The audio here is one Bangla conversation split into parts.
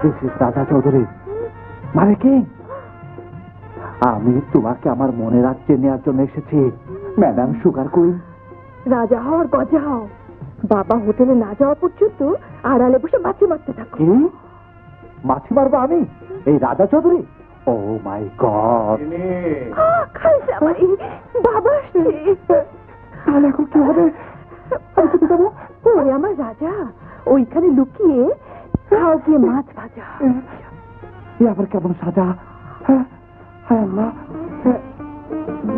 দিস ইজ রাজা চৌধুরী মানে কি? আমি তোমাকে আমার মনে রাজ্যে নেওয়ার জন্য এসেছি, ম্যাডাম সুগার কুইন। রাজা হও আর গজা হও, বাবা হোটেলে না যাওয়া পর্যন্ত আড়ালে বসে মাছি মারতে থাকো। কি মাছি মারবো আমি, এই রাজা চৌধুরী? ও মাই গড! বাবা আসছে। তাহলে এখন কি হবে? ওরে আমার রাজা, ওইখানে লুকিয়ে খাও গিয়ে মাছ ভাজা। আবার কেমন সাজা? হ্যাঁ আল্লাহ,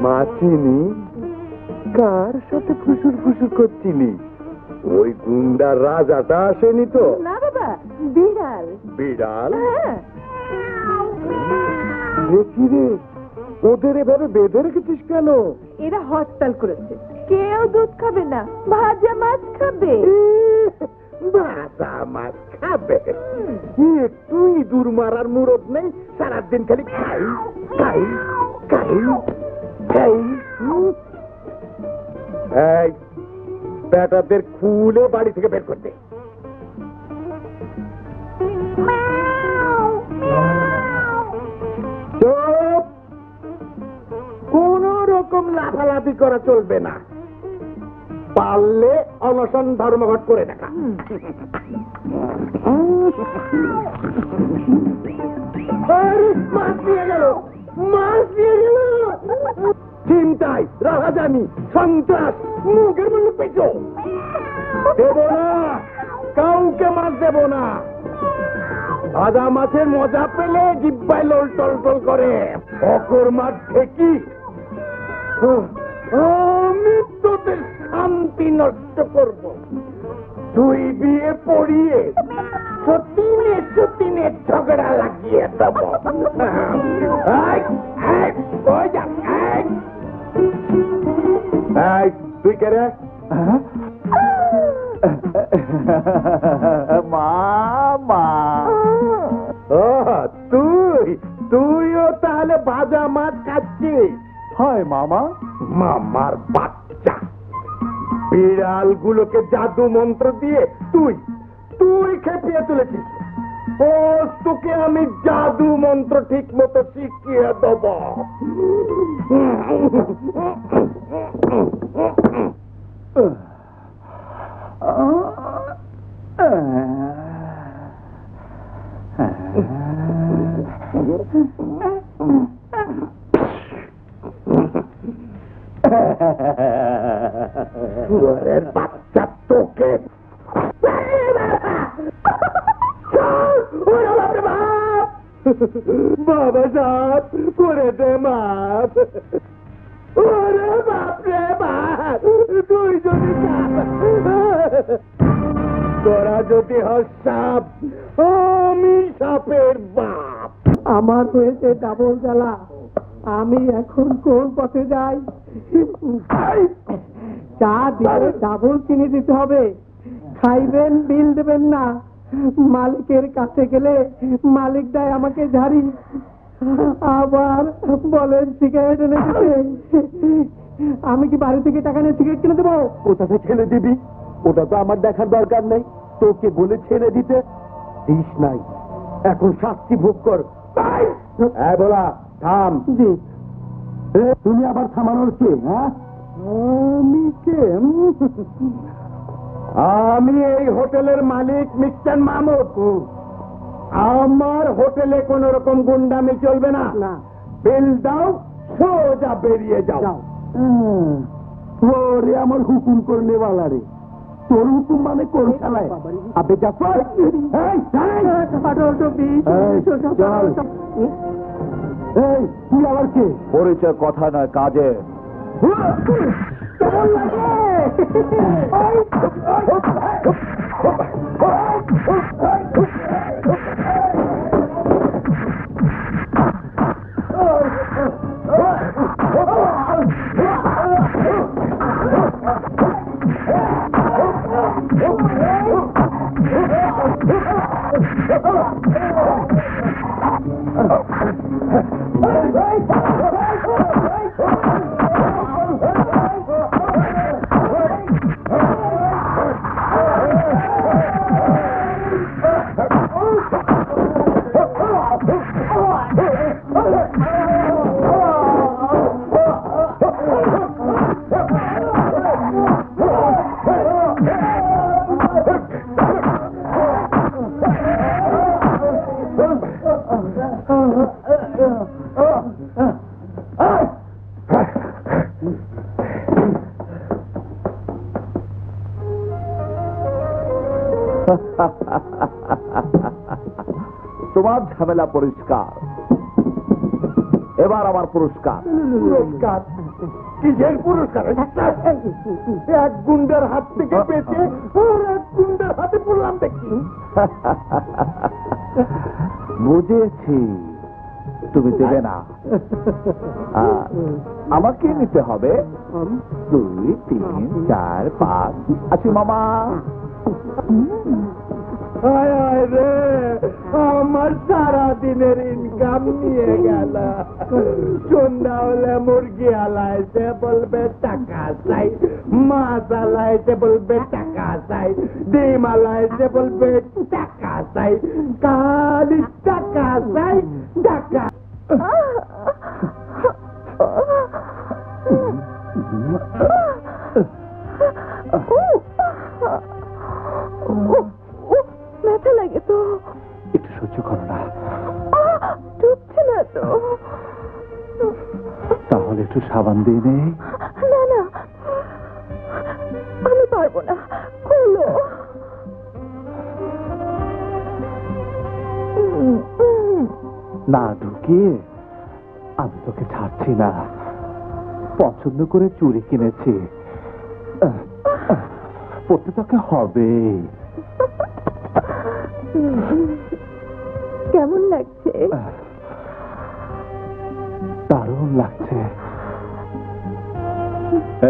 মাছিনি কার সাথে ফুসুর ফুসুর করছিনি? ওই গুন্ডার রাজাটা আসেনি তো? না বাবা, বিড়াল। বিড়াল? হ্যাঁ। দেখি রে, ওদের এভাবে বেঁধে রেখেছিস কেন? এরা হরতাল করেছে, কেউ দুধ খাবে না, ভাজা মাছ খাবে। ভাজা মাছ খাবে? একটু ইঁদুর মারার মুরত নেই, সারাদিন খালি খাই খাই খাই খাই। এই বেটাদের খুলে বাড়ি থেকে বের করতে। চুপ! কোন রকম লাফালাফি করা চলবে না, পারলে অনশন ধর্মঘট করে দেখা। মাছ দিয়ে গেল, মাছ দিয়ে গেল। চিন্তায় রাহাজানি সন্ত্রাস মুখের মধ্যে পেছো। দেব না, কাউকে মাছ দেব না। ভাজা মাছের মজা পেলে জিব্বায় লোল টল টল করে। অকর মাছ ঠেকি আমি তোদের শান্তি নষ্ট করব। তুই বিয়ে পড়িয়ে সতীনে সতীনে ঝগড়া লাগিয়ে দেব। তুই কে রে? মা, তুইও তাহলে ভাজা মাছ খাচ্ছিস? হয় মামা। মামার বাচ্চা, বিড়াল গুলোকে জাদু মন্ত্র দিয়ে তুই তুই খেপিয়ে তুলেছিস। ও তোকে আমি জাদু মন্ত্র ঠিক মতো শিখিয়ে দেব। বাচ্চা তোকে বাবা সাহেব করে দে মাপ। ওরে বাপরে বাপ, তুই যদি তোরা যদি হস সাপ, আমি সাপের বাপ। আমার হয়েছে ডাবল জ্বালা, আমি এখন কোন পথে যাই? চা দিয়ে ডাবল চিনি দিতে হবে, খাইবেন বিল দেবেন না। মালিকের কাছে গেলে মালিক দেয় আমাকে ঝাড়ি, আবার বলেন সিগারেট এনে দিতে। আমি কি বাড়ি থেকে টাকা নিয়ে সিগারেট কিনে দেবো? কোথাতে ছেড়ে দিবি? ওটা তো আমার দেখার দরকার নেই। তোকে বলে ছেড়ে দিতে দিস নাই, এখন শাস্তি ভোগ কর। বলা থাম। জি। তুমি আবার থামানোর কে? হ্যাঁ, আমি কে? আমি এই হোটেলের মালিক মিস্টার মাহমুদ। আমার হোটেলে কোন রকম গুন্ডামি চলবে না। বিল দাও, সোজা বেরিয়ে যাও। ওরে আমার হুকুম করলে বালা রে, তোর হুকুম মানে কোন শালায়? আবে যা তুই আবার কে? পরিচয় কথা নয়, কাজে। তোমার ঝামেলা পরিষ্কার, এবার আমার পুরস্কার। পুরস্কার? কিসের পুরস্কার? এক গুন্ডার হাত থেকে বেঁচে আর এক গুন্ডার হাতে পড়লাম দেখি। বুঝেছি, তুমি দেবে না, আমাকে নিতে হবে। 2, 3, 4, 5 আসি মামা। হায় হায় রে, আমার সারা দিনের ইনকাম নিয়ে গেল। সন্ধ্যা হলে মুরগি আলাইছে বলবে টাকা চাই, মাছ আলাইছে বলবে টাকা চাই, ডিম আলাইছে বলবে টাকা চাই, খালি টাকা চাই, টাকা। ব্যথা লাগে তো, একটু সহ্য করো না। ঢুকছে না তো। তাহলে একটু সাবান দিয়ে নেই। না না, আমি পারবো না, খুলো। না ঢুকিয়ে আমি তোকে ছাড়ছি না। পছন্দ করে চুড়ি কিনেছি, পড়তে তোকে হবে। কেমন লাগছে? দারুণ লাগছে।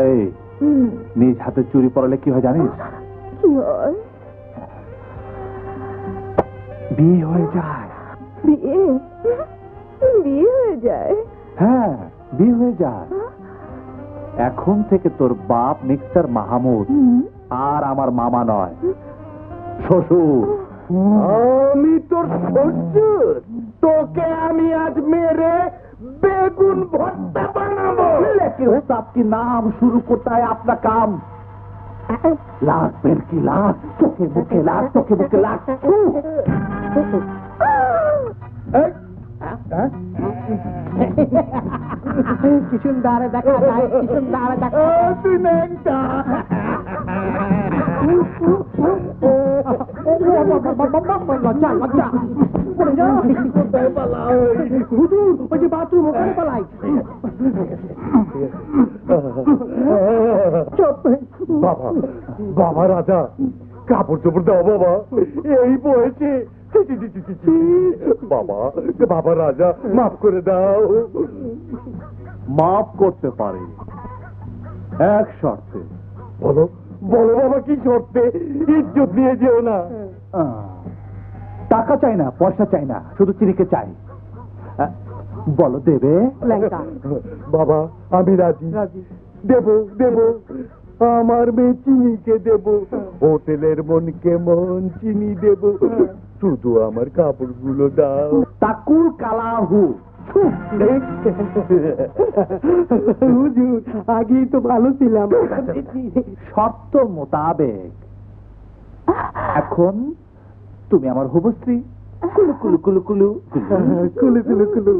এই নিজ হাতে চুরি পরালে কি হয় জানিস? কি হয়? বিয়ে হয়ে যায়। বিয়ে? বিয়ে হয়ে যায়? হ্যাঁ, বিয়ে হয়ে যায়। এখন থেকে তোর বাপ মিস্টার মাহমুদ আর আমার মামা নয়, শ্বশুর। আমি তোর শ্বশুর? তোকে আমি আজ মেরে বেগুন ভর্তা বানাবো। लेकिन साहब की नाम शुरू करता है अपना काम। लाख पेड़ की लाख, चोखे बुके लाख, चोखे बुके लाख। কি সুন্দর দেখা যায়, কি সুন্দর দেখা যায়। তুই নেংটা। লজ্জা লজ্জা। কোথায় পালাই? হুজুর, ওই যে বাথরুম, ওখানে পালাই। বাবা, বাবা রাজা, কাপড় চোপড় দাও বাবা, এই বয়সে। বাবা, বাবা রাজা, মাফ করে দাও। মাফ করতে পারে এক শর্তে। বলো বলো বাবা, কি শর্তে? ইজ্জত নিয়ে যেও না। টাকা চাই না, পয়সা চাই না, শুধু চিনিকে চাই। বলো দেবে? ল্যাংটা। বাবা, আমি রাজি। রাজি। দেব দেব, আমার মেয়ে চিনিকে দেব, হোটেলের মন কেমন চিনি দেব, শুধু আমার কাপড়গুলো দাও। তাকুল কালাহু। হুজুর, আগেই তো ভালো ছিলাম। শর্ত মোতাবেক এখন তুমি আমার হবু স্ত্রী। কুলু কুলু কুলু কুলু কুলু কুলু কুলু।